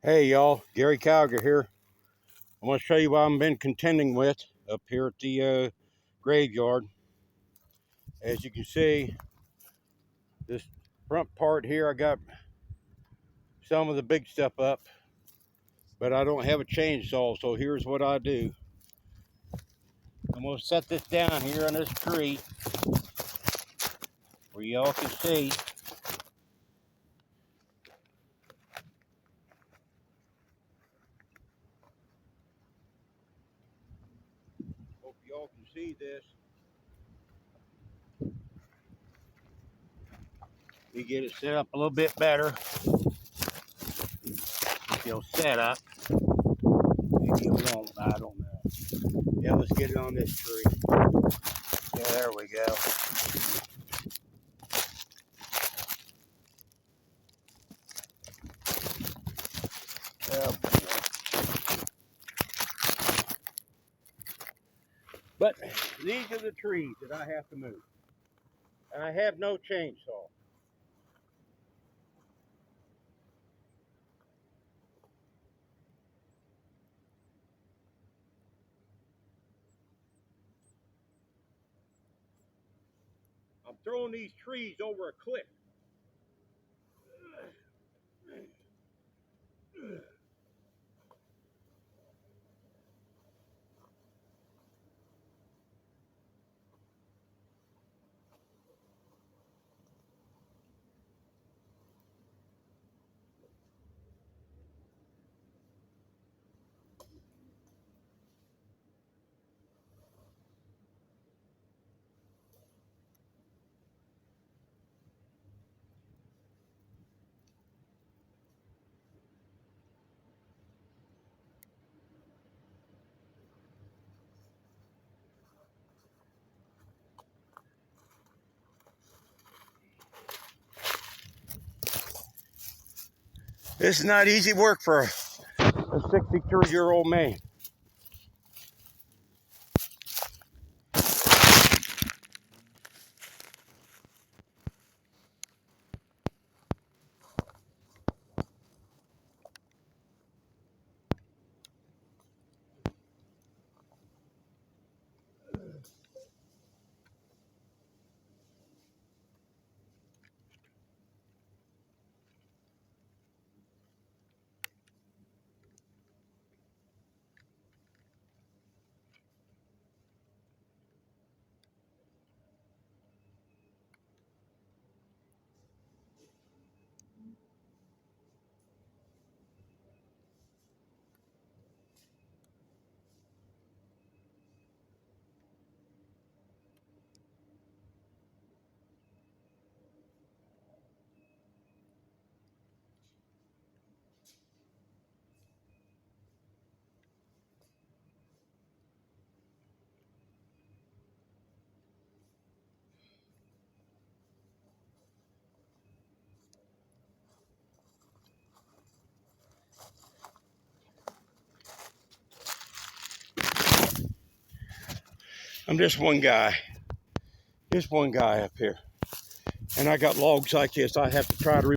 Hey y'all, Gary Calger here. I want to show you what I've been contending with up here at the graveyard. As you can see, this front part here, I got some of the big stuff up, but I don't have a chainsaw, so here's what I do. I'm going to set this down here on this tree where y'all can see. Hope y'all can see this. Let me get it set up a little bit better. If you'll set up. Maybe you won't, I don't know. Yeah, let's get it on this tree. Yeah, there we go. Oh, but these are the trees that I have to move. And I have no chainsaw. I'm throwing these trees over a cliff. This is not easy work for a 63-year-old man. I'm just one guy up here. And I got logs like this I have to try to